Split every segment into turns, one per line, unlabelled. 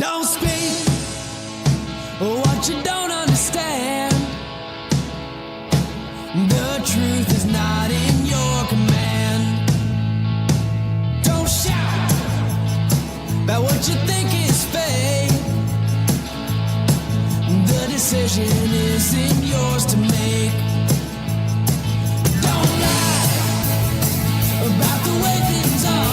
Don't speak what you don't understand. The truth is not in your command. Don't shout about what you think is fake. The decision isn't yours to make. Don't lie about the way things are.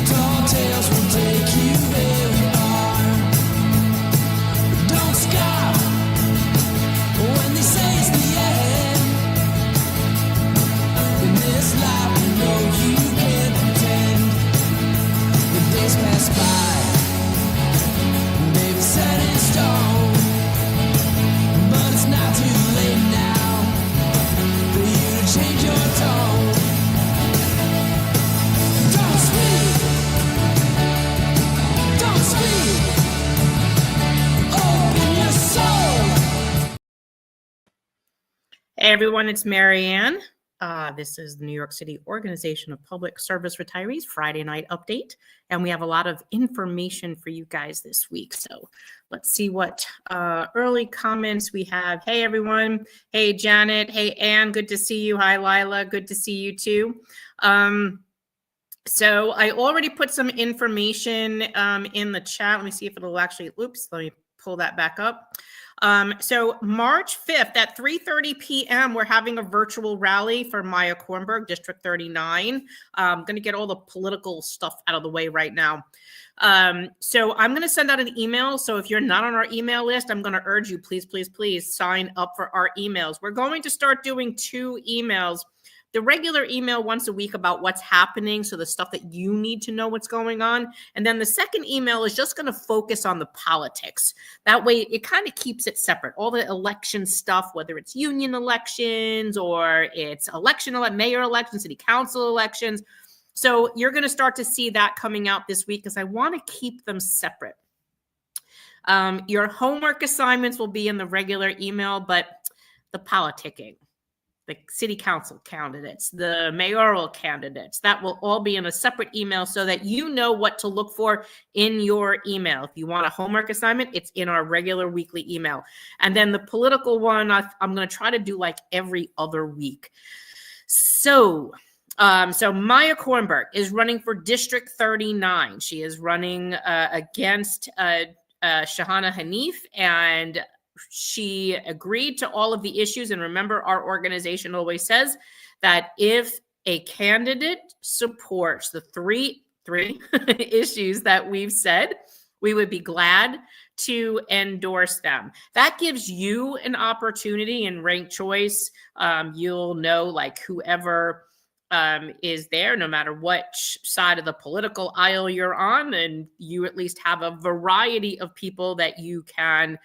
Tall tales will take you very far. Don't scoff when they say it's the end. In this life you know you can't pretend. The days pass by, they've set in stone. But it's not too late now for you to change your tone. Don't speak. Don't speak. Open your soul.
Hey everyone, it's Marianne. This is the New York City Organization of Public Service Retirees Friday night update, and we have a lot of information for you guys this week. So let's see what early comments we have. Hey everyone. Hey Janet. Hey Ann. Good to see you. Hi Lila. Good to see you too. So I already put some information in the chat. Let me see if it'll actually, oops, let me pull that back up. So March 5th at 3:30 p.m., we're having a virtual rally for Maya Kornberg, District 39. I'm going to get all the political stuff out of the way right now. So I'm going to send out an email. So if you're not on our email list, I'm going to urge you, please, please, please sign up for our emails. We're going to start doing 2 emails. The regular email once a week about what's happening, so the stuff that you need to know what's going on. And then the second email is just going to focus on the politics. That way it kind of keeps it separate. All the election stuff, whether it's union elections or it's mayor elections, city council elections. So you're going to start to see that coming out this week because I want to keep them separate. Your homework assignments will be in the regular email, but the politicking, the city council candidates, the mayoral candidates, that will all be in a separate email so that you know what to look for in your email. If you want a homework assignment, it's in our regular weekly email. And then the political one, I'm going to try to do like every other week. So Maya Kornberg is running for District 39. She is running against Shahana Hanif, and she agreed to all of the issues. And remember, our organization always says that if a candidate supports the three issues that we've said, we would be glad to endorse them. That gives you an opportunity in ranked choice. You'll know like whoever is there, no matter what side of the political aisle you're on, and you at least have a variety of people that you can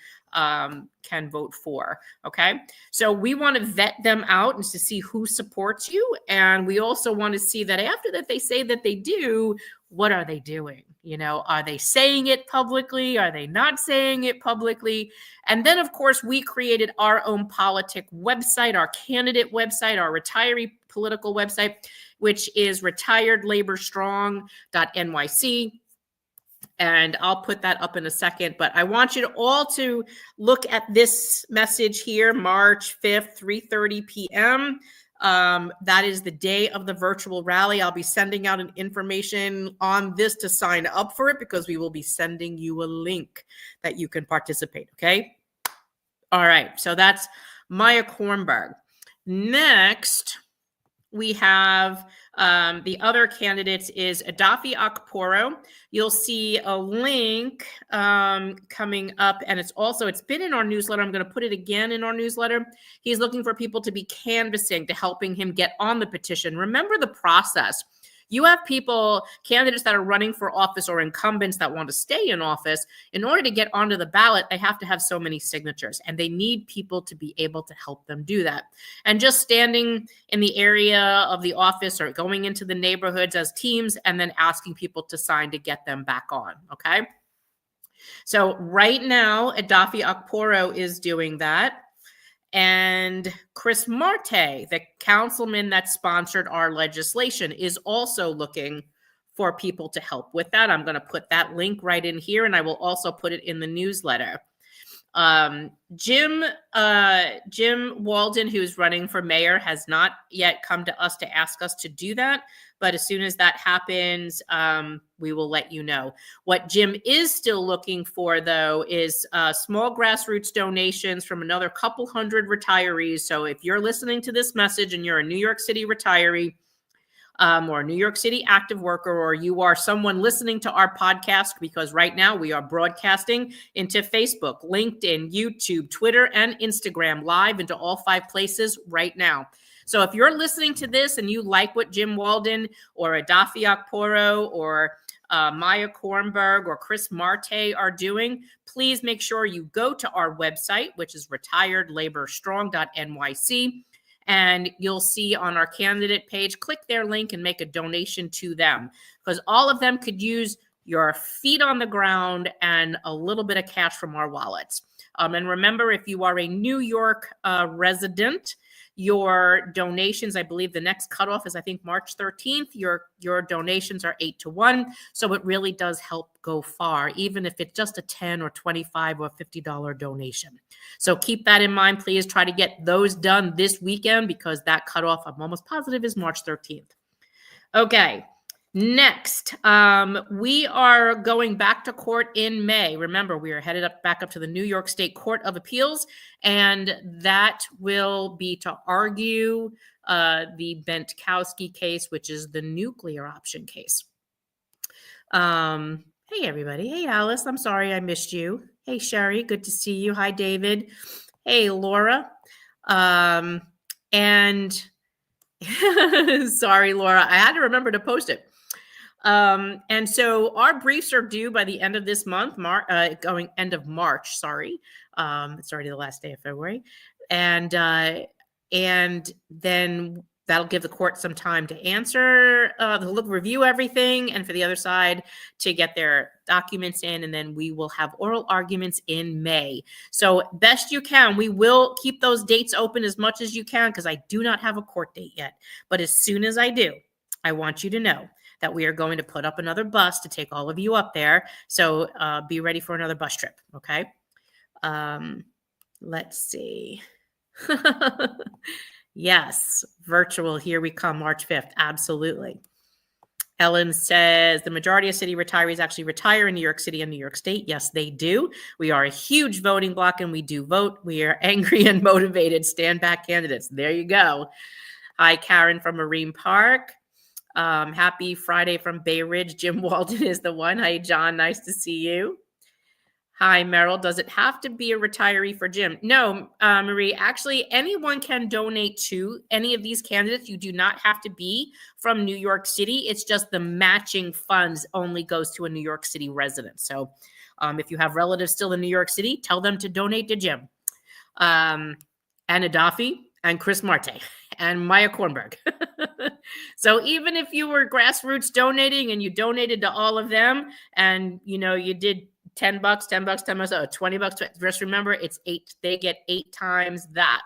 vote for. Okay. So we want to vet them out and to see who supports you. And we also want to see that after that they say that they do, what are they doing? You know, are they saying it publicly? Are they not saying it publicly? And then, of course, we created our own politic website, our candidate website, our retiree political website, which is retiredlaborstrong.nyc. And I'll put that up in a second, but I want you to all to look at this message here, March 5th, 3:30 p.m. That is the day of the virtual rally. I'll be sending out an information on this to sign up for it because we will be sending you a link that you can participate. Okay. All right. So that's Maya Kornberg. Next, we have the other candidates is Adafi Akporo. You'll see a link coming up, and it's been in our newsletter. I'm going to put it again in our newsletter. He's looking for people to be canvassing, to helping him get on the petition. Remember the process. You have candidates that are running for office or incumbents that want to stay in office. In order to get onto the ballot, they have to have so many signatures, and they need people to be able to help them do that. And just standing in the area of the office or going into the neighborhoods as teams and then asking people to sign to get them back on, okay? So right now, Adafi Akporo is doing that. And Chris Marte, the councilman that sponsored our legislation, is also looking for people to help with that. I'm going to put that link right in here, and I will also put it in the newsletter. Jim Walden, who's running for mayor, has not yet come to us to ask us to do that. But as soon as that happens, we will let you know. What Jim is still looking for, though, is small grassroots donations from another couple hundred retirees. So if you're listening to this message and you're a New York City retiree, or a New York City active worker, or you are someone listening to our podcast, because right now we are broadcasting into Facebook, LinkedIn, YouTube, Twitter, and Instagram live into all 5 places right now. So if you're listening to this and you like what Jim Walden or Adafi Akporo or Maya Kornberg or Chris Marte are doing, please make sure you go to our website, which is retiredlaborstrong.nyc. And you'll see on our candidate page, click their link and make a donation to them, because all of them could use your feet on the ground and a little bit of cash from our wallets. And remember, if you are a New York resident, your donations, I believe the next cutoff is, I think, March 13th. Your donations are 8 to 1. So it really does help go far, even if it's just a $10 or $25 or $50 donation. So keep that in mind. Please try to get those done this weekend, because that cutoff, I'm almost positive, is March 13th. Okay. Next, we are going back to court in May. Remember, we are headed back up to the New York State Court of Appeals, and that will be to argue the Bentkowski case, which is the nuclear option case. Hey, everybody. Hey, Alice. I'm sorry I missed you. Hey, Sherry. Good to see you. Hi, David. Hey, Laura. And sorry, Laura. I had to remember to post it. And so our briefs are due by the end of this month, end of March, sorry. It's already the last day of February. And then that'll give the court some time to answer, review everything, and for the other side to get their documents in, and then we will have oral arguments in May. So best you can, we will keep those dates open as much as you can, because I do not have a court date yet. But as soon as I do, I want you to know that we are going to put up another bus to take all of you up there. So be ready for another bus trip, okay? Let's see. Yes, virtual, here we come, March 5th, absolutely. Ellen says, the majority of city retirees actually retire in New York City and New York State. Yes, they do. We are a huge voting bloc, and we do vote. We are angry and motivated stand-back candidates. There you go. Hi, Karen from Marine Park. Happy Friday from Bay Ridge. Jim Walden is the one. Hi, John. Nice to see you. Hi, Meryl. Does it have to be a retiree for Jim? No, Marie. Actually, anyone can donate to any of these candidates. You do not have to be from New York City. It's just the matching funds only goes to a New York City resident. So if you have relatives still in New York City, tell them to donate to Jim. And Adafi and Chris Marte and Maya Kornberg. So even if you were grassroots donating and you donated to all of them, and you did $10, $20, just remember it's 8. They get 8 times that.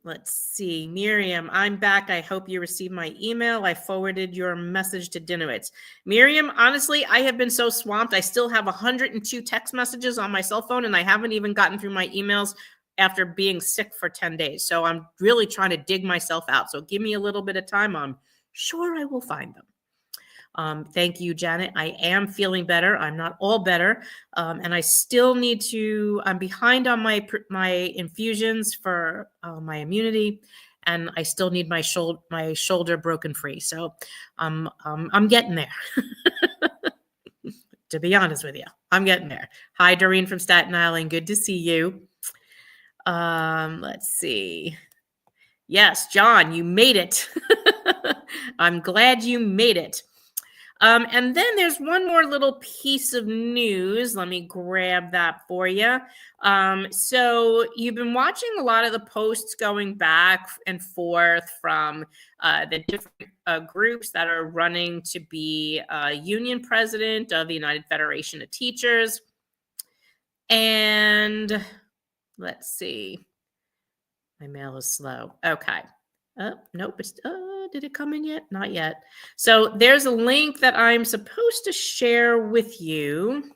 Let's see. Miriam, I'm back. I hope you received my email. I forwarded your message to Dinowitz. Miriam, honestly, I have been so swamped. I still have 102 text messages on my cell phone, and I haven't even gotten through my emails after being sick for 10 days. So I'm really trying to dig myself out. So give me a little bit of time. I'm sure I will find them. Thank you, Janet. I am feeling better. I'm not all better. And I still need to, I'm behind on my infusions for my immunity, and I still need my shoulder broken free. So I'm getting there. To be honest with you, I'm getting there. Hi, Doreen from Staten Island. Good to see you. Let's see. Yes, John, you made it. I'm glad you made it. And then there's one more little piece of news. Let me grab that for you. So you've been watching a lot of the posts going back and forth from the different groups that are running to be union president of the United Federation of Teachers. And let's see. My mail is slow. Okay. Nope. Did it come in yet? Not yet. So there's a link that I'm supposed to share with you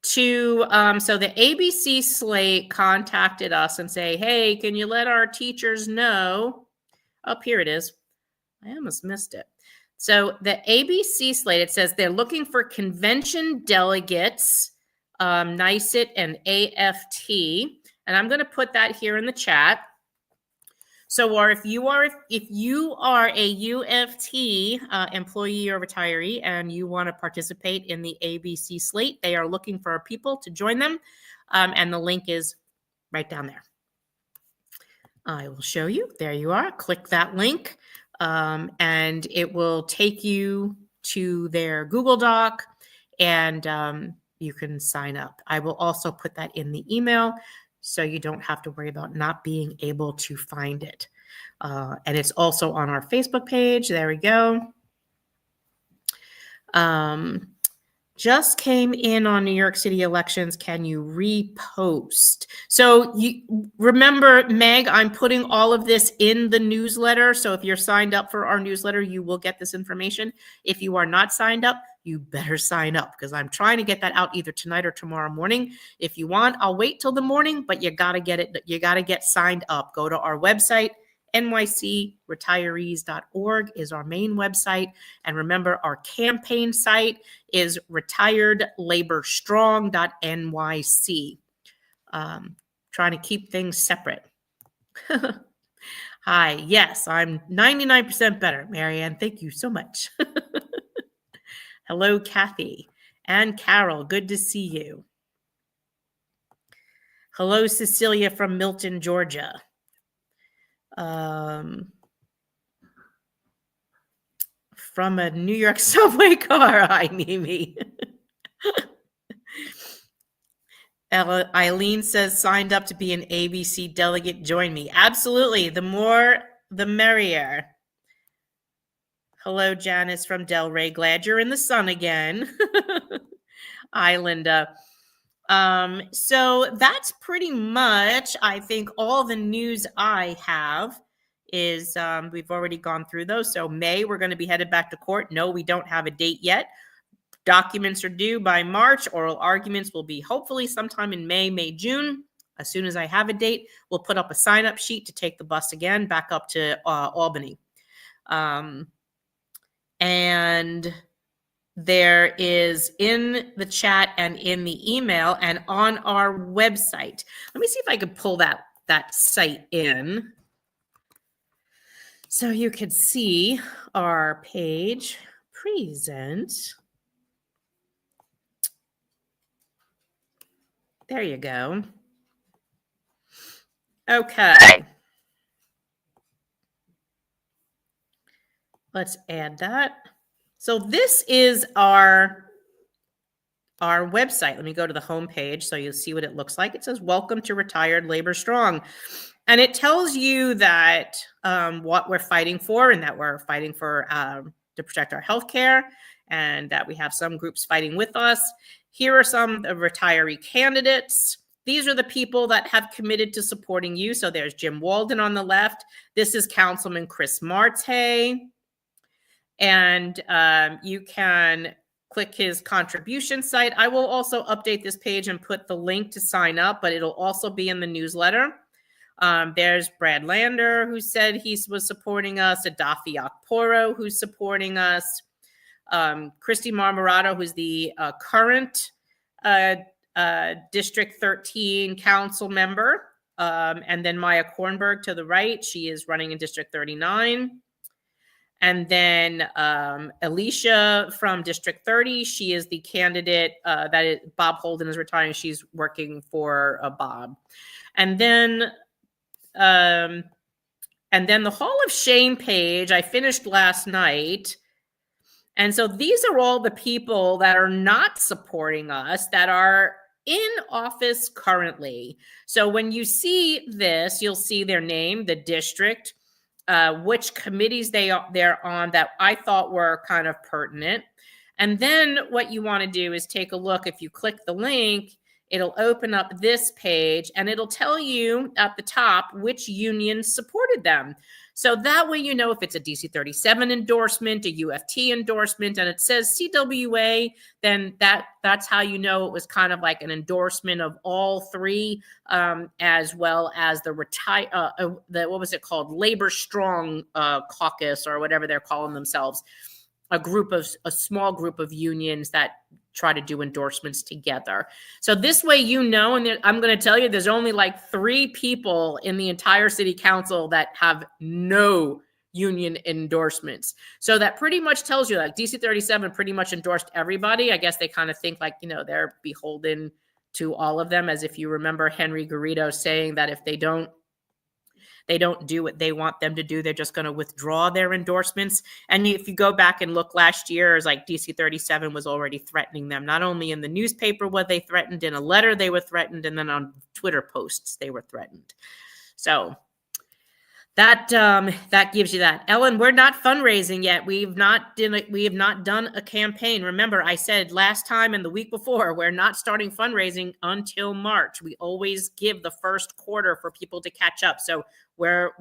to, so the ABC slate contacted us and say, hey, can you let our teachers know? Oh, here it is. I almost missed it. So the ABC slate, it says they're looking for convention delegates, NICET and AFT. And I'm going to put that here in the chat. So, or if you are a UFT employee or retiree and you want to participate in the ABC slate, they are looking for people to join them. And the link is right down there. I will show you. There you are. Click that link. And it will take you to their Google Doc, and you can sign up. I will also put that in the email so you don't have to worry about not being able to find it. And it's also on our Facebook page. There we go. Just came in on New York City elections. Can you repost? So you remember, Meg, I'm putting all of this in the newsletter. So if you're signed up for our newsletter, you will get this information. If you are not signed up, you better sign up because I'm trying to get that out either tonight or tomorrow morning. If you want, I'll wait till the morning, but you got to get it. You got to get signed up. Go to our website. nycretirees.org is our main website. And remember, our campaign site is retiredlaborstrong.nyc. Trying to keep things separate. Hi, yes, I'm 99% better, Marianne. Thank you so much. Hello, Kathy and Carol. Good to see you. Hello, Cecilia from Milton, Georgia. From a New York subway car. Hi, Mimi. Eileen says, signed up to be an ABC delegate. Join me. Absolutely. The more, the merrier. Hello, Janice from Delray. Glad you're in the sun again. Hi, Linda. So that's pretty much, I think, all the news I have is we've already gone through those. So May, we're going to be headed back to court. No, we don't have a date yet. Documents are due by March. Oral arguments will be hopefully sometime in May, June. As soon as I have a date, we'll put up a sign-up sheet to take the bus again back up to Albany. And there is in the chat and in the email and on our website. Let me see if I can pull that site in so you could see our page. Present. There you go. Okay. Let's add that. So this is our website. Let me go to the home page so you'll see what it looks like. It says, welcome to Retired Labor Strong. And it tells you that what we're fighting for, and that we're fighting for to protect our health care, and that we have some groups fighting with us. Here are some of the retiree candidates. These are the people that have committed to supporting you. So there's Jim Walden on the left. This is Councilman Chris Marte. And you can click his contribution site. I will also update this page and put the link to sign up, but it'll also be in the newsletter. There's Brad Lander, who said he was supporting us, Adafi Akporo, who's supporting us, Christy Marmorato, who's the current District 13 council member, and then Maya Kornberg to the right. She is running in District 39. And then Alicia from District 30, she is the candidate Bob Holden is retiring. She's working for Bob. And then the Hall of Shame page, I finished last night. And so these are all the people that are not supporting us that are in office currently. So when you see this, you'll see their name, the district, which committees they're on that I thought were kind of pertinent. And then what you want to do is take a look. If you click the link, it'll open up this page and it'll tell you at the top which unions supported them. So that way, you know, if it's a DC 37 endorsement, a UFT endorsement, and it says CWA, then that's how you know it was kind of like an endorsement of all three, as well as the what was it called? Labor Strong Caucus, or whatever they're calling themselves, a small group of unions that try to do endorsements together. So this way, you know, and I'm going to tell you, there's only like 3 people in the entire city council that have no union endorsements. So that pretty much tells you, like, DC 37 pretty much endorsed everybody. I guess they kind of think like, you know, they're beholden to all of them, as if you remember Henry Garrido saying that if they don't do what they want them to do, they're just going to withdraw their endorsements. And if you go back and look last year, it's like DC 37 was already threatening them. Not only in the newspaper were they threatened, in a letter they were threatened, and then on Twitter posts they were threatened. So that gives you that. Ellen, we're not fundraising yet. We have not done a campaign. Remember, I said last time and the week before, we're not starting fundraising until March. We always give the first quarter for people to catch up. So do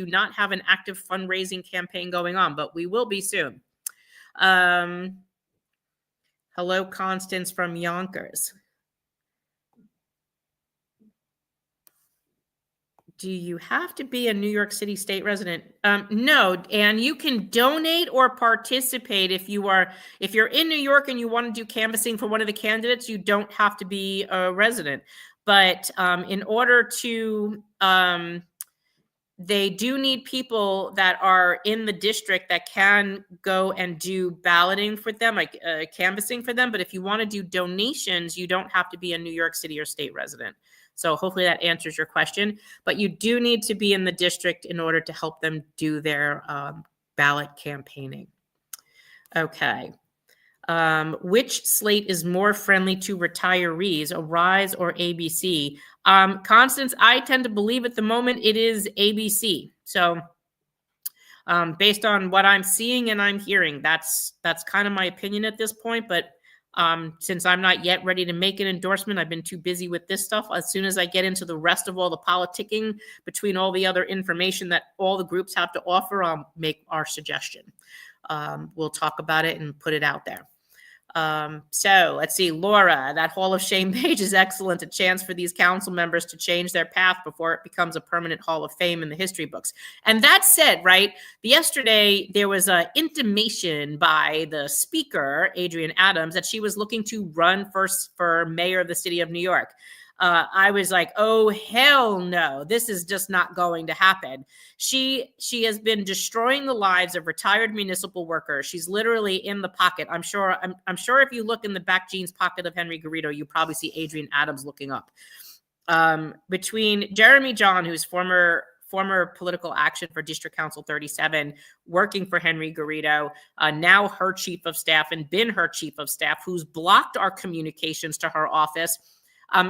not have an active fundraising campaign going on, but we will be soon. Hello, Constance from Yonkers. Do you have to be a New York City state resident? No, and you can donate or participate if you're in New York and you want to do canvassing for one of the candidates. You don't have to be a resident, but in order to, they do need people that are in the district that can go and do balloting for them, like canvassing for them. But if you want to do donations, you don't have to be a New York City or state resident. So hopefully that answers your question, but you do need to be in the district in order to help them do their ballot campaigning. Okay. Which slate is more friendly to retirees, Arise or ABC? Constance, I tend to believe at the moment it is ABC. So based on what I'm seeing and I'm hearing, that's kind of my opinion at this point, but since I'm not yet ready to make an endorsement, I've been too busy with this stuff. As soon as I get into the rest of all the politicking between all the other information that all the groups have to offer, I'll make our suggestion. We'll talk about it and put it out there. So let's see, Laura, that Hall of Shame page is excellent. A chance for these council members to change their path before it becomes a permanent Hall of Fame in the history books. And that said, right, yesterday there was an intimation by the speaker, Adrienne Adams, that she was looking to run for mayor of the city of New York. I was like, oh, hell no, this is just not going to happen. She has been destroying the lives of retired municipal workers. She's literally in the pocket. I'm sure if you look in the back jeans pocket of Henry Garrido, you probably see Adrienne Adams looking up. Between Jeremy John, who's former political action for District Council 37, working for Henry Garrido, now her chief of staff and been her chief of staff, who's blocked our communications to her office.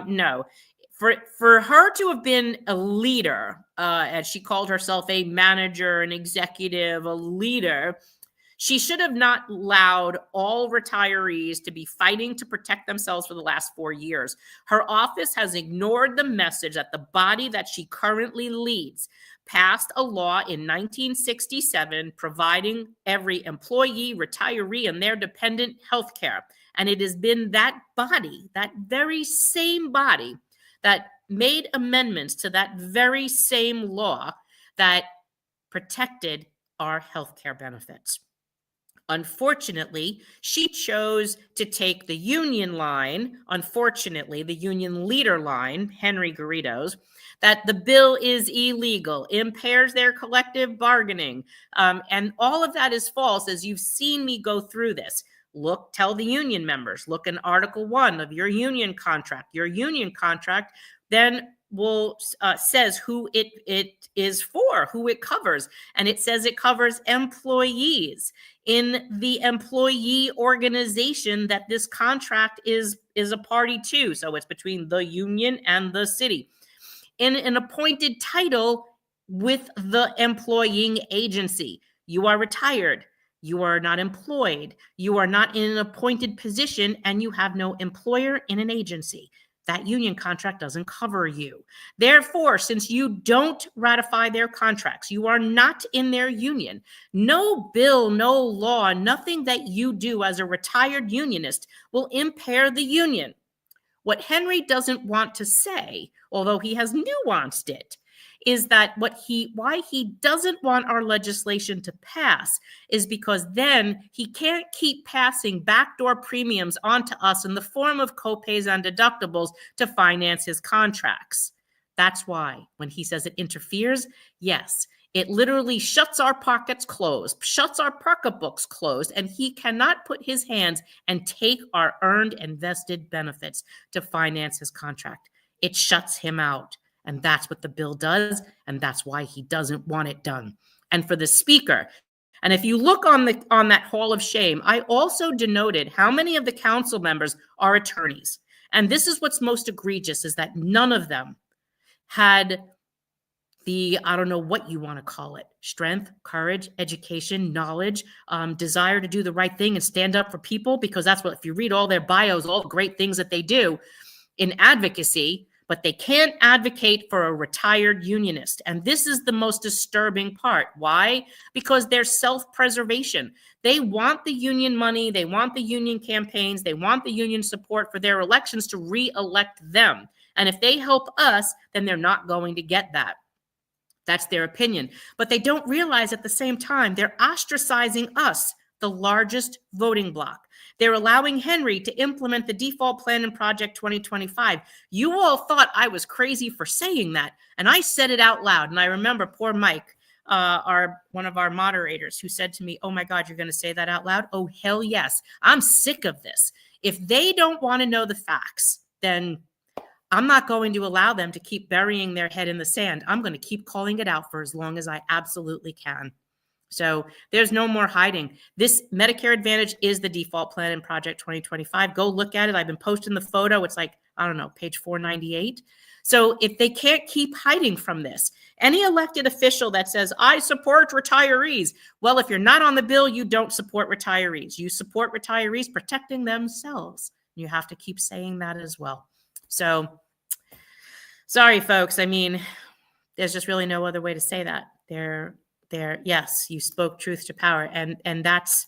No, for her to have been a leader, as she called herself, a manager, an executive, a leader, she should have not allowed all retirees to be fighting to protect themselves for the last 4 years. Her office has ignored the message that the body that she currently leads passed a law in 1967 providing every employee, retiree, and their dependent health care. And it has been that body, that very same body, that made amendments to that very same law that protected our healthcare benefits. Unfortunately, she chose to take the union line, unfortunately, the union leader line, Henry Garrido's, that the bill is illegal, impairs their collective bargaining. And all of that is false, as you've seen me go through this. Look, tell the union members, look in Article 1 of your union contract. Your union contract then will says who it is for, who it covers. And it says it covers employees in the employee organization that this contract is a party to. So it's between the union and the city. In an appointed title with the employing agency. You are retired. You are not employed. You are not in an appointed position, and you have no employer in an agency. That union contract doesn't cover you. Therefore, since you don't ratify their contracts, you are not in their union. No bill, no law, nothing that you do as a retired unionist will impair the union. What Henry doesn't want to say, although he has nuanced it, is that why he doesn't want our legislation to pass is because then he can't keep passing backdoor premiums onto us in the form of copays and deductibles to finance his contracts. That's why when he says it interferes, yes, it literally shuts our pockets closed, shuts our pocketbooks closed, and he cannot put his hands and take our earned and vested benefits to finance his contract. It shuts him out. And that's what the bill does, and that's why he doesn't want it done. And for the speaker, and if you look on that hall of shame, I also denoted how many of the council members are attorneys. And this is what's most egregious, is that none of them had the, I don't know what you want to call it, strength, courage, education, knowledge, desire to do the right thing and stand up for people, because that's what, if you read all their bios, all the great things that they do in advocacy, but they can't advocate for a retired unionist. And this is the most disturbing part. Why? Because they're self-preservation. They want the union money, they want the union campaigns, they want the union support for their elections to re-elect them. And if they help us, then they're not going to get that. That's their opinion. But they don't realize at the same time, they're ostracizing us, the largest voting bloc. They're allowing Henry to implement the default plan in Project 2025. You all thought I was crazy for saying that, and I said it out loud. And I remember poor Mike, one of our moderators, who said to me, "Oh my God, you're going to say that out loud?" Oh, hell yes. I'm sick of this. If they don't want to know the facts, then I'm not going to allow them to keep burying their head in the sand. I'm going to keep calling it out for as long as I absolutely can. So there's no more hiding. This Medicare Advantage is the default plan in Project 2025. Go look at it. I've been posting the photo. It's like, I don't know, page 498. So if they can't keep hiding from this, any elected official that says, I support retirees, well, if you're not on the bill, you don't support retirees. You support retirees protecting themselves. You have to keep saying that as well. So sorry, folks. I mean, there's just really no other way to say that. Yes, you spoke truth to power, and that's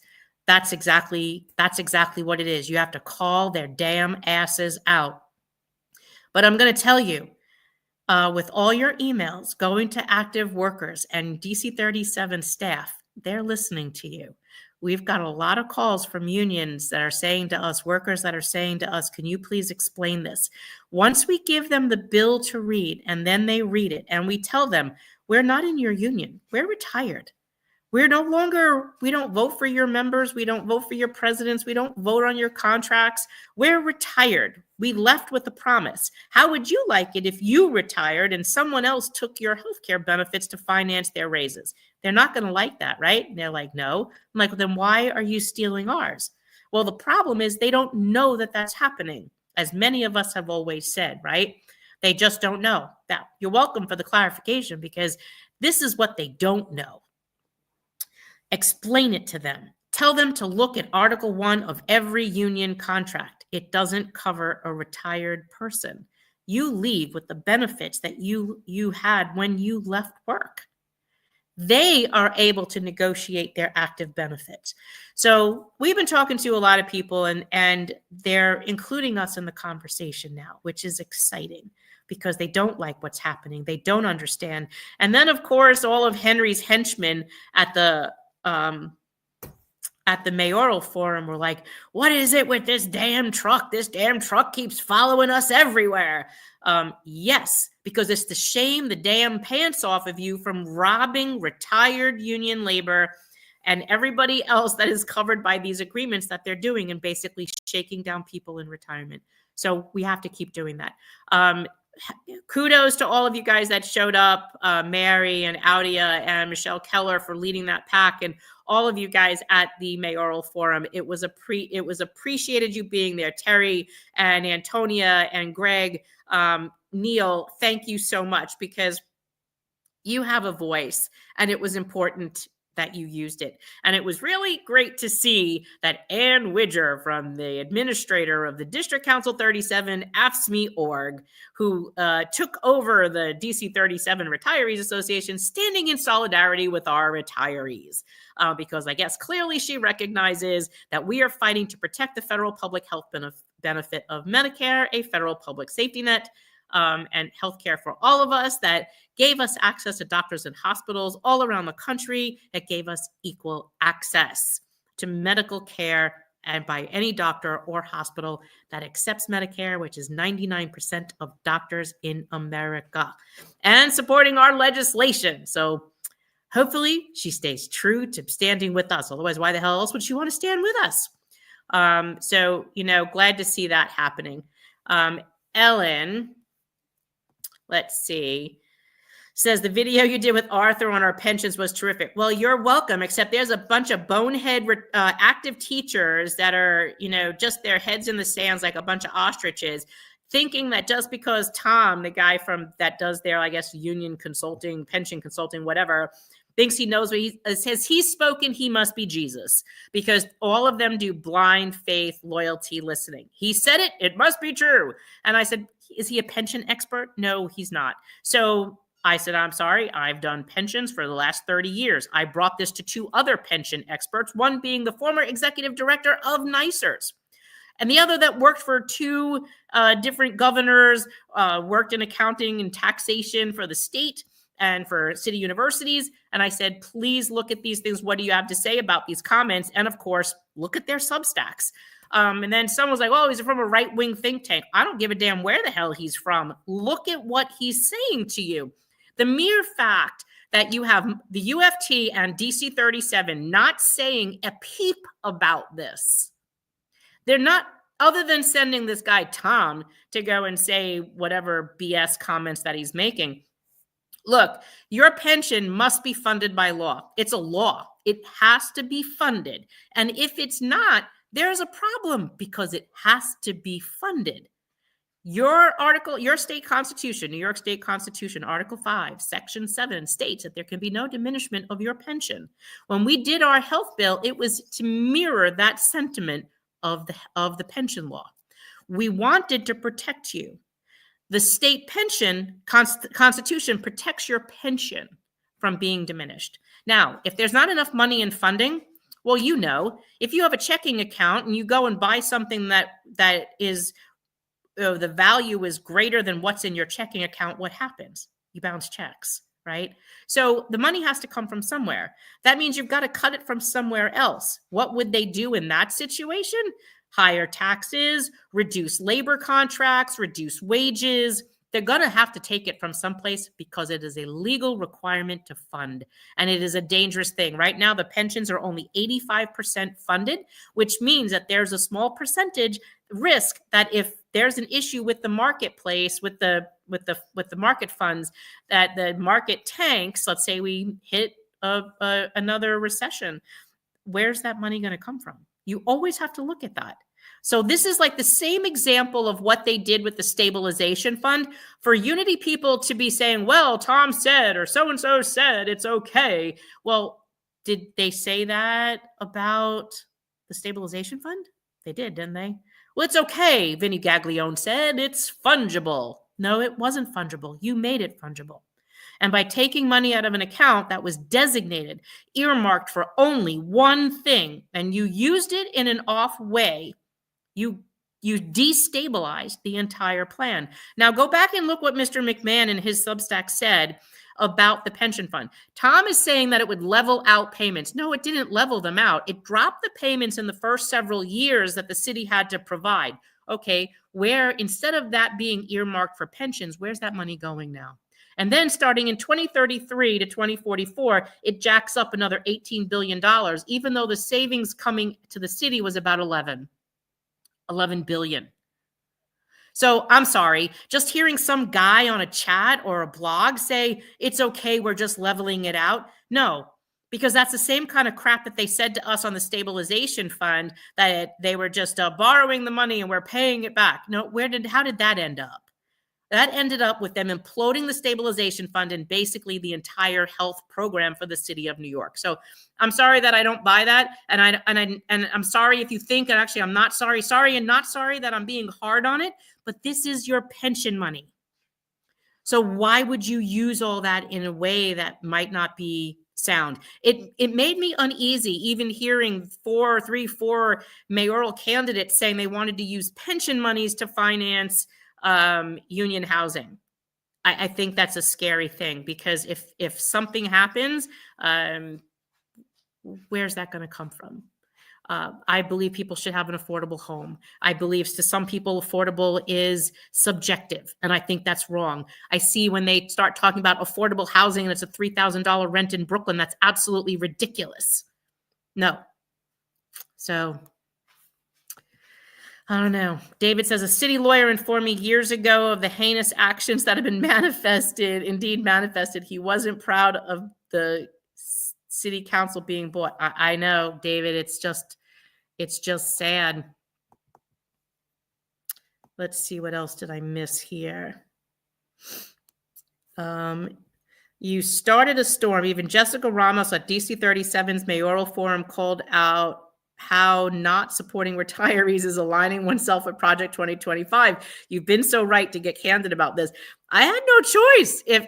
exactly what it is. You have to call their damn asses out. But I'm going to tell you, with all your emails going to active workers and DC 37 staff, they're listening to you. We've got a lot of calls from unions that are saying to us, workers that are saying to us, can you please explain this? Once we give them the bill to read and then they read it and we tell them, we're not in your union, we're retired. We don't vote for your members. We don't vote for your presidents. We don't vote on your contracts. We're retired. We left with a promise. How would you like it if you retired and someone else took your healthcare benefits to finance their raises? They're not going to like that, right? And they're like, no. I'm like, well, then why are you stealing ours? Well, the problem is they don't know that that's happening, as many of us have always said, right? They just don't know. Now, you're welcome for the clarification, because this is what they don't know. Explain it to them. Tell them to look at Article 1 of every union contract. It doesn't cover a retired person. You leave with the benefits that you had when you left work. They are able to negotiate their active benefits. So we've been talking to a lot of people, and they're including us in the conversation now, which is exciting, because they don't like what's happening. They don't understand. And then, of course, all of Henry's henchmen at the Mayoral forum were like, what is it with this damn truck? This damn truck keeps following us everywhere. Yes, because it's to shame the damn pants off of you from robbing retired union labor and everybody else that is covered by these agreements that they're doing, and basically shaking down people in retirement. So we have to keep doing that. Kudos to all of you guys that showed up, Mary and Audia and Michelle Keller for leading that pack, and all of you guys at the Mayoral Forum. It was appreciated you being there. Terry and Antonia and Greg, Neil, thank you so much, because you have a voice, and it was important that you used it. And it was really great to see that Ann Widger, from the administrator of the District Council 37 AFSCME.org, who took over the DC 37 Retirees Association, standing in solidarity with our retirees. Because I guess clearly she recognizes that we are fighting to protect the federal public health benefit of Medicare, a federal public safety net, and healthcare for all of us that gave us access to doctors and hospitals all around the country, that gave us equal access to medical care and by any doctor or hospital that accepts Medicare, which is 99% of doctors in America, and supporting our legislation. So hopefully she stays true to standing with us. Otherwise, why the hell else would she want to stand with us? So, glad to see that happening. Ellen, let's see, says the video you did with Arthur on our pensions was terrific. Well, you're welcome, except there's a bunch of bonehead active teachers that are, just their heads in the sands like a bunch of ostriches, thinking that just because Tom, the guy that does their, I guess, union consulting, pension consulting, whatever, thinks he knows what he says, he's spoken, he must be Jesus, because all of them do blind faith, loyalty, listening. He said it, it must be true. And I said, is he a pension expert? No, he's not. So I said, I'm sorry, I've done pensions for the last 30 years. I brought this to 2 other pension experts, one being the former executive director of NYSERS, and the other that worked for 2 different governors, worked in accounting and taxation for the state and for city universities. And I said, please look at these things. What do you have to say about these comments? And of course, look at their Substacks. And then someone was like, oh, he's from a right-wing think tank. I don't give a damn where the hell he's from. Look at what he's saying to you. The mere fact that you have the UFT and DC 37 not saying a peep about this. They're not, other than sending this guy Tom to go and say whatever BS comments that he's making. Look, your pension must be funded by law. It's a law. It has to be funded. And if it's not, there's a problem because it has to be funded. Your state constitution, New York State Constitution, Article 5, Section 7 states that there can be no diminishment of your pension. When we did our health bill, it was to mirror that sentiment of the pension law. We wanted to protect you. The state pension constitution protects your pension from being diminished. Now, if there's not enough money in funding, well, if you have a checking account and you go and buy something that is, the value is greater than what's in your checking account, what happens? You bounce checks, right? So the money has to come from somewhere. That means you've got to cut it from somewhere else. What would they do in that situation? Higher taxes, reduce labor contracts, reduce wages. They're going to have to take it from someplace because it is a legal requirement to fund. And it is a dangerous thing. Right now, the pensions are only 85% funded, which means that there's a small percentage risk that if there's an issue with the marketplace, with the market funds, that the market tanks, let's say we hit another recession, where's that money going to come from? You always have to look at that. So this is like the same example of what they did with the stabilization fund. For Unity people to be saying, well, Tom said, or so-and-so said, it's okay. Well, did they say that about the stabilization fund? They did, didn't they? Well, it's okay, Vinnie Gaglione said. It's fungible. No, it wasn't fungible. You made it fungible. And by taking money out of an account that was designated, earmarked for only one thing, and you used it in an off way, you destabilized the entire plan. Now go back and look what Mr. McMahon in his Substack said about the pension fund. Tom is saying that it would level out payments. No, it didn't level them out. It dropped the payments in the first several years that the city had to provide. Okay, where instead of that being earmarked for pensions, where's that money going now? And then starting in 2033 to 2044, it jacks up another $18 billion, even though the savings coming to the city was about 11 billion. So I'm sorry, just hearing some guy on a chat or a blog say, it's okay, we're just leveling it out. No, because that's the same kind of crap that they said to us on the stabilization fund, that they were just borrowing the money and we're paying it back. No, how did that end up? That ended up with them imploding the stabilization fund and basically the entire health program for the city of New York. So I'm sorry that I don't buy that. And I'm sorry if you think, and actually I'm not sorry and not sorry that I'm being hard on it, but this is your pension money. So why would you use all that in a way that might not be sound? It made me uneasy even hearing four mayoral candidates saying they wanted to use pension monies to finance union housing. I think that's a scary thing, because if something happens, where's that going to come from? I believe people should have an affordable home. I believe to some people affordable is subjective, and I think that's wrong. I see when they start talking about affordable housing and it's a $3,000 rent in Brooklyn, that's absolutely ridiculous. No. So I don't know. David says, a city lawyer informed me years ago of the heinous actions that have been manifested. He wasn't proud of the city council being bought. I know, David, it's just sad. Let's see, what else did I miss here? You started a storm. Even Jessica Ramos at DC 37's Mayoral Forum called out how not supporting retirees is aligning oneself with Project 2025. You've been so right to get candid about this. I had no choice. If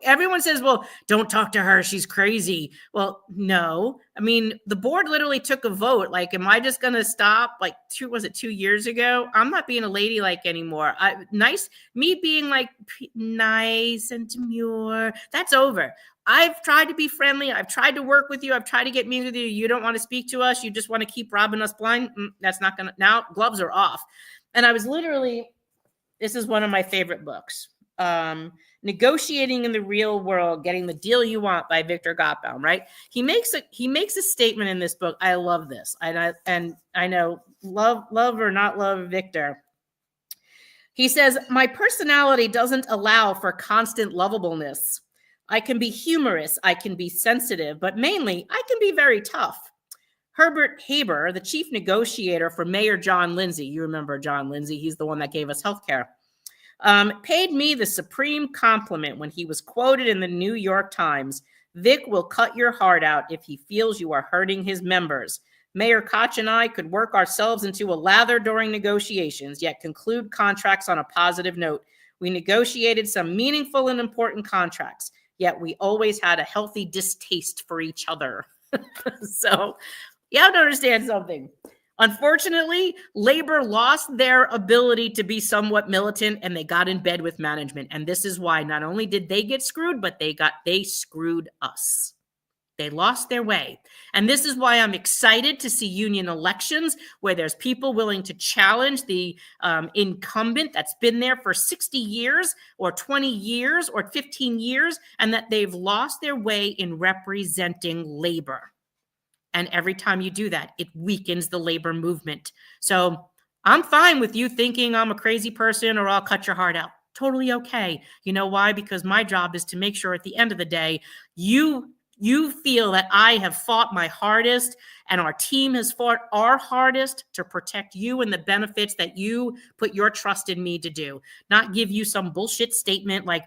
everyone says, well, don't talk to her, she's crazy. Well, no. I mean, the board literally took a vote. Like, am I just going to stop? Like, 2 years ago? I'm not being a ladylike anymore. Me being like nice and demure, that's over. I've tried to be friendly. I've tried to work with you. I've tried to get meetings with you. You don't want to speak to us. You just want to keep robbing us blind. That's not going to, now gloves are off. And I was literally, this is one of my favorite books. Negotiating in the Real World, Getting the Deal You Want by Victor Gottbaum, right? He makes a statement in this book. I love this. And I know, love or not love Victor. He says, my personality doesn't allow for constant lovableness. I can be humorous, I can be sensitive, but mainly I can be very tough. Herbert Haber, the chief negotiator for Mayor John Lindsay, you remember John Lindsay, he's the one that gave us healthcare, paid me the supreme compliment when he was quoted in the New York Times. Vic will cut your heart out if he feels you are hurting his members. Mayor Koch and I could work ourselves into a lather during negotiations, yet conclude contracts on a positive note. We negotiated some meaningful and important contracts, yet we always had a healthy distaste for each other. So you have to understand something. Unfortunately, labor lost their ability to be somewhat militant, and they got in bed with management. And this is why not only did they get screwed, but they screwed us. They lost their way. And this is why I'm excited to see union elections where there's people willing to challenge the incumbent that's been there for 60 years or 20 years or 15 years, and that they've lost their way in representing labor. And every time you do that, it weakens the labor movement. So I'm fine with you thinking I'm a crazy person or I'll cut your heart out. Totally okay. You know why? Because my job is to make sure at the end of the day, you feel that I have fought my hardest and our team has fought our hardest to protect you and the benefits that you put your trust in me to do. Not give you some bullshit statement like,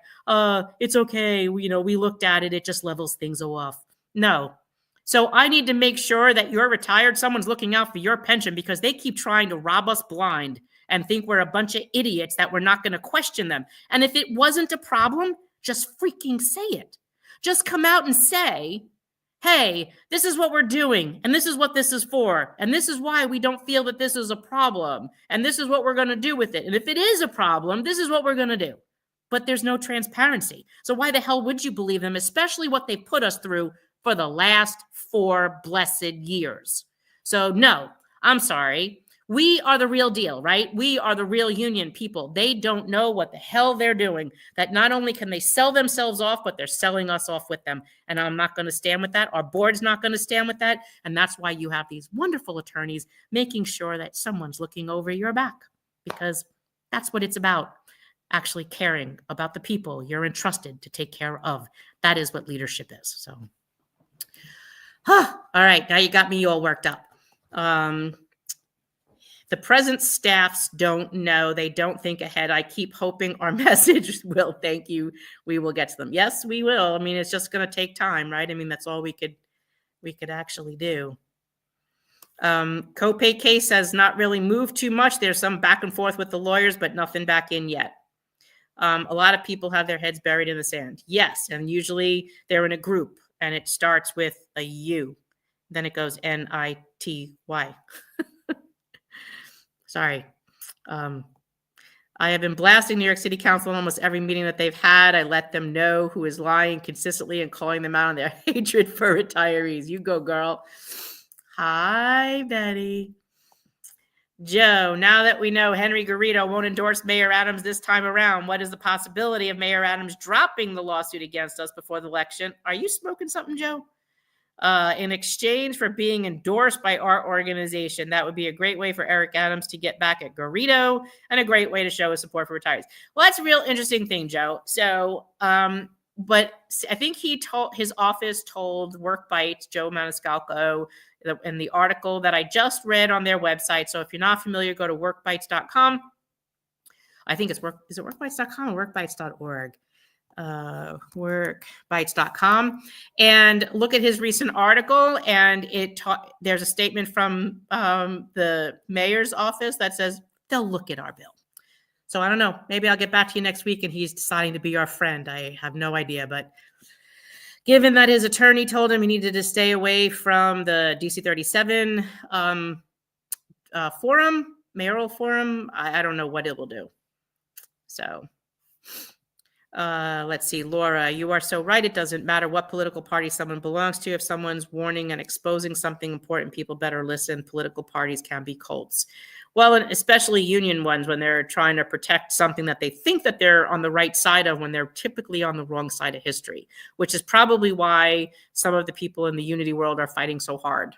it's okay. We looked at it. It just levels things off. No. So I need to make sure that you're retired. Someone's looking out for your pension because they keep trying to rob us blind and think we're a bunch of idiots that we're not going to question them. And if it wasn't a problem, just freaking say it. Just come out and say, hey, this is what we're doing, and this is what this is for, and this is why we don't feel that this is a problem, and this is what we're going to do with it. And if it is a problem, this is what we're going to do. But there's no transparency. So why the hell would you believe them, especially what they put us through for the last 4 blessed years? So no, I'm sorry. We are the real deal, right? We are the real union people. They don't know what the hell they're doing. That not only can they sell themselves off, but they're selling us off with them. And I'm not going to stand with that. Our board's not going to stand with that. And that's why you have these wonderful attorneys making sure that someone's looking over your back, because that's what it's about. Actually caring about the people you're entrusted to take care of. That is what leadership is. So, all right. Now you got me all worked up. The present staffs don't know. They don't think ahead. I keep hoping our message will. Thank you. We will get to them. Yes, we will. I mean, it's just going to take time, right? I mean, that's all we could actually do. Copay case has not really moved too much. There's some back and forth with the lawyers, but nothing back in yet. A lot of people have their heads buried in the sand. Yes, and usually they're in a group, and it starts with a U. Then it goes NITY. Sorry. I have been blasting New York City Council in almost every meeting that they've had. I let them know who is lying consistently and calling them out on their hatred for retirees. You go, girl. Hi, Betty. Joe, now that we know Henry Garrido won't endorse Mayor Adams this time around, what is the possibility of Mayor Adams dropping the lawsuit against us before the election? Are you smoking something, Joe? In exchange for being endorsed by our organization. That would be a great way for Eric Adams to get back at Garrido and a great way to show his support for retirees. Well, that's a real interesting thing, Joe. So, but I think his office told WorkBites, Joe Maniscalco, in the article that I just read on their website. So if you're not familiar, go to workbites.com. I think is it workbites.com or workbites.org? Workbites.com, and look at his recent article, and there's a statement from the mayor's office that says they'll look at our bill. So I don't know, maybe I'll get back to you next week and he's deciding to be our friend. I have no idea, but given that his attorney told him he needed to stay away from the DC 37 forum, mayoral forum, I don't know what it will do. So let's see, Laura, you are so right. It doesn't matter what political party someone belongs to. If someone's warning and exposing something important, people better listen. Political parties can be cults. Well, and especially union ones when they're trying to protect something that they think that they're on the right side of when they're typically on the wrong side of history, which is probably why some of the people in the unity world are fighting so hard.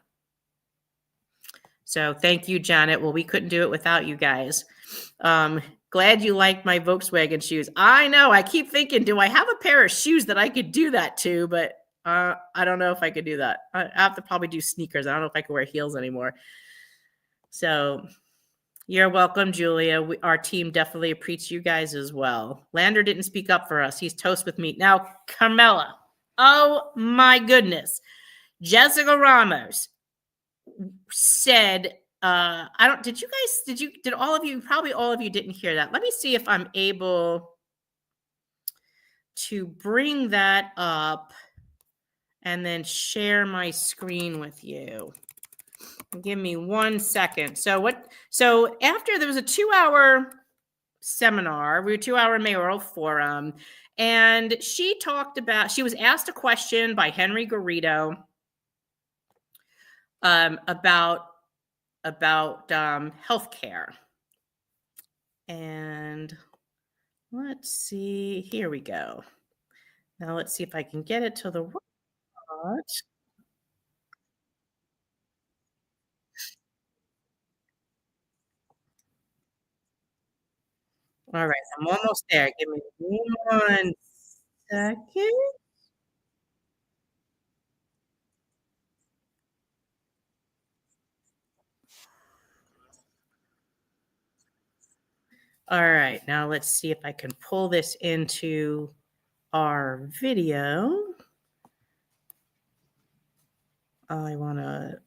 So thank you, Janet. Well, we couldn't do it without you guys. Glad you like my Volkswagen shoes. I know. I keep thinking, do I have a pair of shoes that I could do that to? But I don't know if I could do that. I have to probably do sneakers. I don't know if I can wear heels anymore. So you're welcome, Julia. Our team definitely appreciates you guys as well. Lander didn't speak up for us. He's toast with meat. Now, Carmela. Oh, my goodness. Jessica Ramos said... did all of you, probably all of you didn't hear that. Let me see if I'm able to bring that up and then share my screen with you. Give me 1 second. So after there was a 2-hour seminar, we were 2-hour mayoral forum, and she was asked a question by Henry Garrido about healthcare. And let's see, here we go. Now let's see if I can get it to the right. All right, I'm almost there. Give me 1 second. All right, now let's see if I can pull this into our video. I want to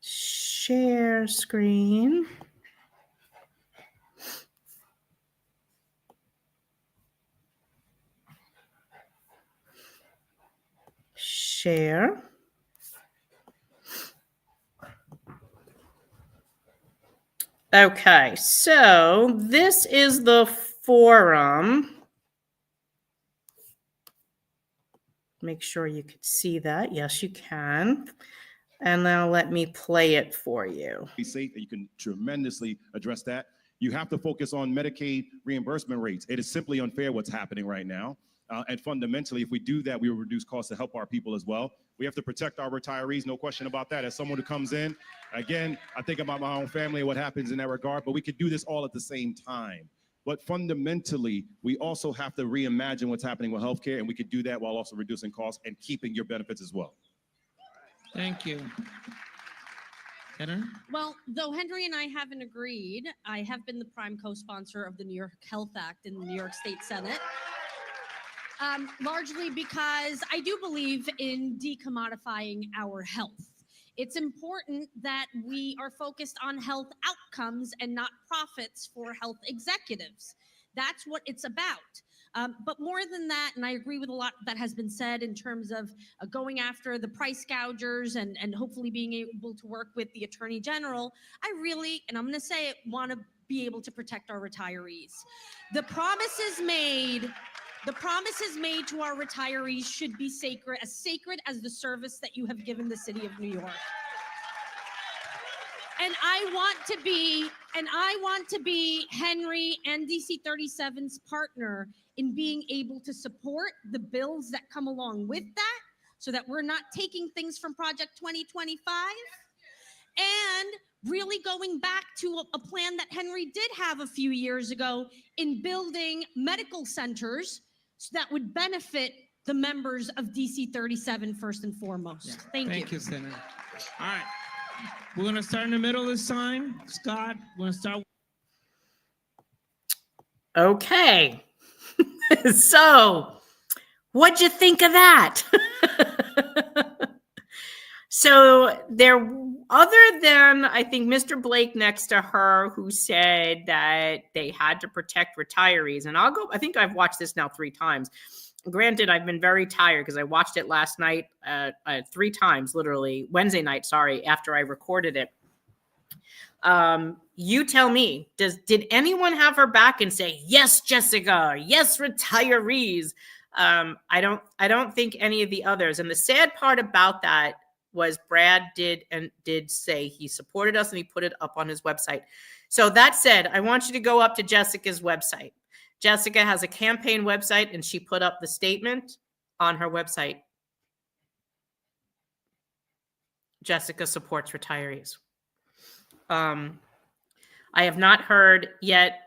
share screen. Share. Okay, so this is the forum. Make sure you can see that. Yes, you can. And now let me play it for you.
Be safe, and you can tremendously address that. You have to focus on Medicaid reimbursement rates. It is simply unfair what's happening right now. And fundamentally, if we do that, we will reduce costs to help our people as well. We have to protect our retirees, no question about that. As someone who comes in, again, I think about my own family and what happens in that regard, but we could do this all at the same time. But fundamentally, we also have to reimagine what's happening with healthcare, and we could do that while also reducing costs and keeping your benefits as well.
Thank you. Heather?
Well, though Henry and I haven't agreed, I have been the prime co-sponsor of the New York Health Act in the New York State Senate. Largely because I do believe in decommodifying our health. It's important that we are focused on health outcomes and not profits for health executives. That's what it's about. But more than that, and I agree with a lot that has been said in terms of going after the price gougers and hopefully being able to work with the Attorney General, I really, and I'm going to say it, want to be able to protect our retirees. The promises made to our retirees should be sacred as the service that you have given the city of New York. And I want to be Henry and DC 37's partner in being able to support the bills that come along with that, so that we're not taking things from Project 2025 and really going back to a plan that Henry did have a few years ago in building medical centers that would benefit the members of DC 37 first and foremost. Thank you.
Thank you, Senator. All right. We're going to start in the middle this time. Scott, we're going to start.
Okay. So, what'd you think of that? So other than, I think, Mr. Blake next to her, who said that they had to protect retirees, and I think I've watched this now 3 times. Granted, I've been very tired because I watched it last night 3 times, literally Wednesday night, after I recorded it. You tell me, did anyone have her back and say, yes, Jessica, yes, retirees? I don't think any of the others. And the sad part about that was Brad did say he supported us, and he put it up on his website. So that said, I want you to go up to Jessica's website. Jessica has a campaign website, and she put up the statement on her website. Jessica supports retirees. I have not heard yet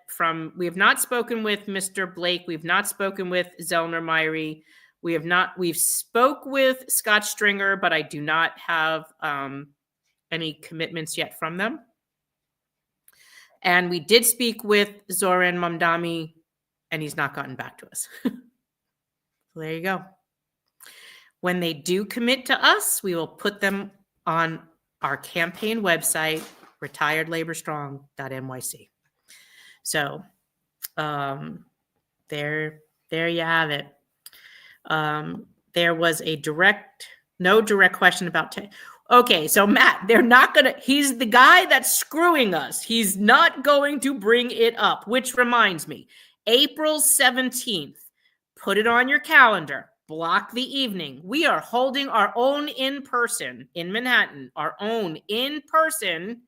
we have not spoken with Mr. Blake. We've not spoken with Zellner Myrie. We've spoke with Scott Stringer, but I do not have any commitments yet from them. And we did speak with Zoran Mamdani, and he's not gotten back to us. So there you go. When they do commit to us, we will put them on our campaign website, retiredlaborstrong.nyc. So there you have it. There was no direct question about okay, so Matt, he's the guy that's screwing us. He's not going to bring it up, which reminds me, April 17th, put it on your calendar, block the evening. We are holding our own in-person in Manhattan, our own in-person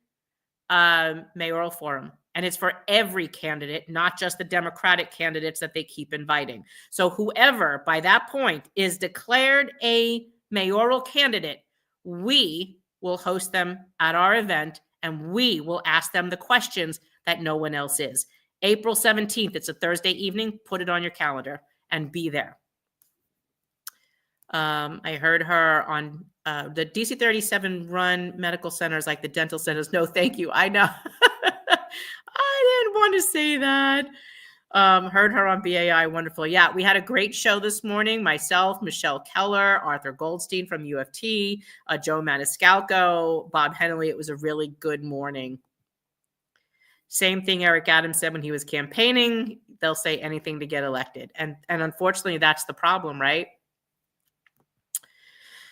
mayoral forum. And it's for every candidate, not just the Democratic candidates that they keep inviting. So whoever by that point is declared a mayoral candidate, we will host them at our event, and we will ask them the questions that no one else is. April 17th, it's a Thursday evening. Put it on your calendar and be there. I heard her on the DC 37 run medical centers, like the dental centers. No, thank you. I know. I didn't want to say that. Heard her on BAI. Wonderful. Yeah, we had a great show this morning. Myself, Michelle Keller, Arthur Goldstein from UFT, Joe Maniscalco, Bob Henley. It was a really good morning. Same thing Eric Adams said when he was campaigning. They'll say anything to get elected. And unfortunately, that's the problem, right?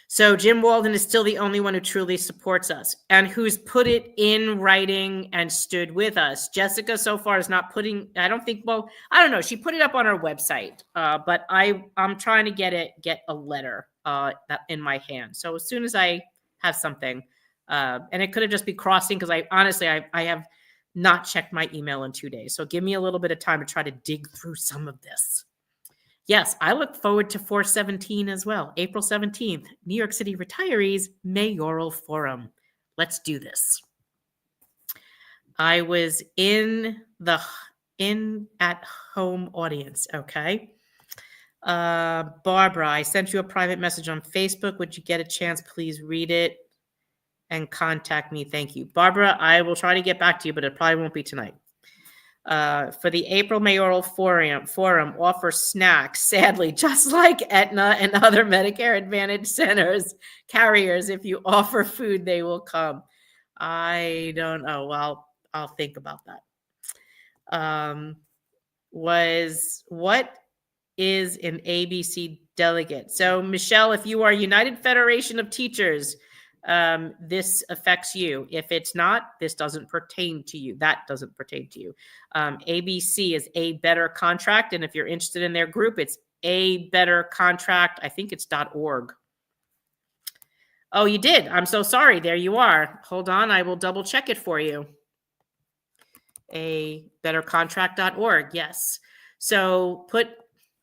So Jim Walden is still the only one who truly supports us and who's put it in writing and stood with us. Jessica so far is not putting, I don't know. She put it up on her website, but I'm trying to get a letter in my hand. So as soon as I have something, and it could have just been crossing, because I have not checked my email in 2 days. So give me a little bit of time to try to dig through some of this. Yes, I look forward to 4/17 as well. April 17th, New York City Retirees Mayoral Forum. Let's do this. I was in at home audience, okay? Barbara, I sent you a private message on Facebook. Would you get a chance? Please read it and contact me. Thank you. Barbara, I will try to get back to you, but it probably won't be tonight. For the April Mayoral Forum offers snacks, sadly, just like Aetna and other Medicare Advantage centers, carriers. If you offer food, they will come. I don't know. Well, I'll think about that. What is an ABC delegate? So, Michelle, if you are United Federation of Teachers, this affects you. If it's not, this doesn't pertain to you. That doesn't pertain to you. ABC is a better contract. And if you're interested in their group, it's a better contract. I think it's .org. Oh, you did. I'm so sorry. There you are. Hold on. I will double check it for you. A bettercontract.org. Yes. So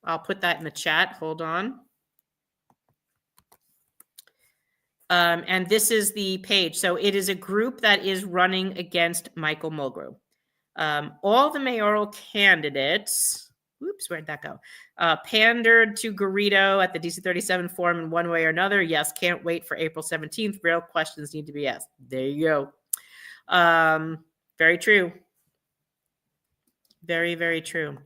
I'll put that in the chat. Hold on. And this is the page. So it is a group that is running against Michael Mulgrew. All the mayoral candidates, whoops, where'd that go? Pandered to Garrido at the DC 37 forum in one way or another. Yes, can't wait for April 17th. Real questions need to be asked. There you go. Very true. Very, very true.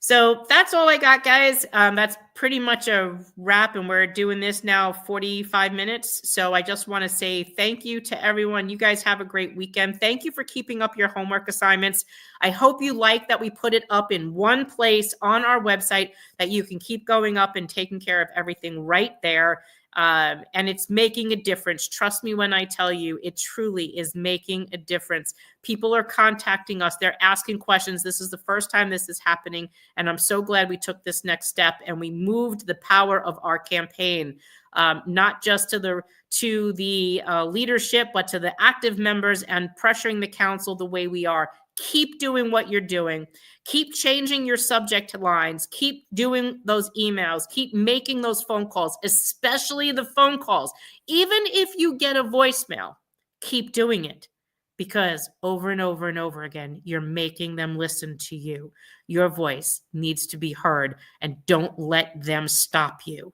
So that's all I got, guys. That's pretty much a wrap, and we're doing this now 45 minutes. So I just want to say thank you to everyone. You guys have a great weekend. Thank you for keeping up your homework assignments. I hope you like that we put it up in one place on our website that you can keep going up and taking care of everything right there. And it's making a difference. Trust me when I tell you, it truly is making a difference. People are contacting us. They're asking questions. This is the first time this is happening. And I'm so glad we took this next step and we moved the power of our campaign, not just to the leadership, but to the active members and pressuring the council the way we are. Keep doing what you're doing. Keep changing your subject lines. Keep doing those emails. Keep making those phone calls, especially the phone calls. Even if you get a voicemail, keep doing it, because over and over and over again, you're making them listen to you. Your voice needs to be heard, and don't let them stop you.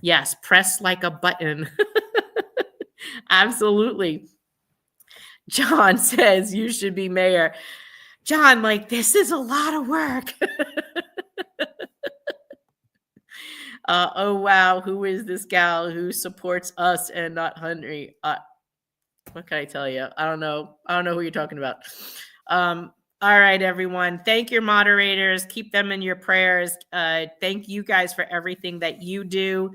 Yes, press like a button. Absolutely. John says you should be mayor. John, like, this is a lot of work. Oh, wow. Who is this gal who supports us and not Henry? What can I tell you? I don't know. I don't know who you're talking about. All right, everyone. Thank your moderators. Keep them in your prayers. Thank you guys for everything that you do.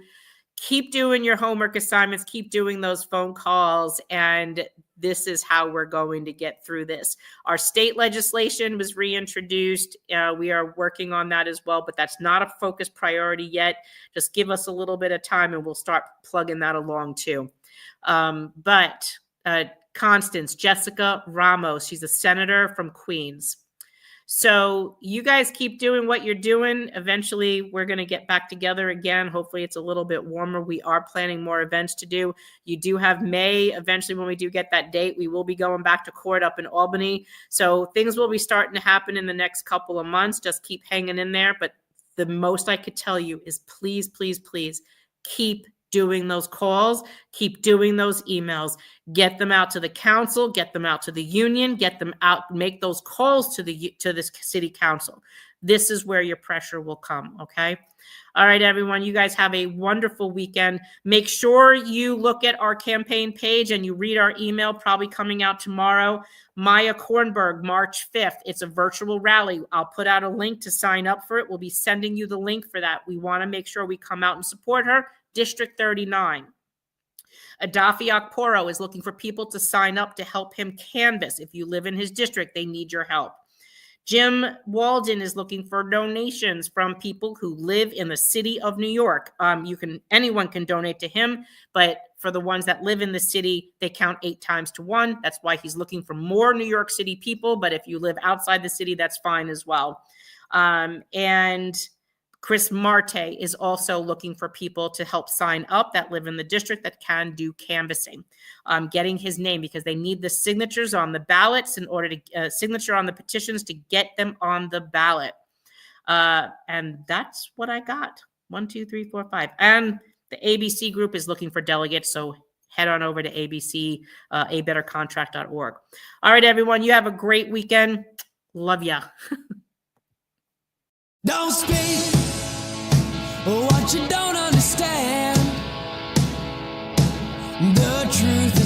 Keep doing your homework assignments. Keep doing those phone calls. And this is how we're going to get through this. Our state legislation was reintroduced. We are working on that as well, but that's not a focus priority yet. Just give us a little bit of time and we'll start plugging that along too. Constance, Jessica Ramos, she's a senator from Queens. So you guys keep doing what you're doing. Eventually, we're going to get back together again. Hopefully, it's a little bit warmer. We are planning more events to do. You do have May. Eventually, when we do get that date, we will be going back to court up in Albany. So things will be starting to happen in the next couple of months. Just keep hanging in there. But the most I could tell you is please, please, please keep doing those calls, keep doing those emails, get them out to the council, get them out to the union, get them out, make those calls to the city council. This is where your pressure will come, okay? All right, everyone, you guys have a wonderful weekend. Make sure you look at our campaign page and you read our email, probably coming out tomorrow. Maya Kornberg, March 5th. It's a virtual rally. I'll put out a link to sign up for it. We'll be sending you the link for that. We want to make sure we come out and support her. District 39. Adafi Okporo is looking for people to sign up to help him canvass. If you live in his district, they need your help. Jim Walden is looking for donations from people who live in the city of New York. Anyone can donate to him, but for the ones that live in the city, they count 8 times to 1. That's why he's looking for more New York City people. But if you live outside the city, that's fine as well. And Chris Marte is also looking for people to help sign up that live in the district that can do canvassing, getting his name, because they need the signatures on the ballots in order to signature on the petitions to get them on the ballot. And that's what I got. 1, 2, 3, 4, 5. And the ABC group is looking for delegates. So head on over to ABC, abettercontract.org. All right, everyone. You have a great weekend. Love ya.
Don't speak what you don't understand. The truth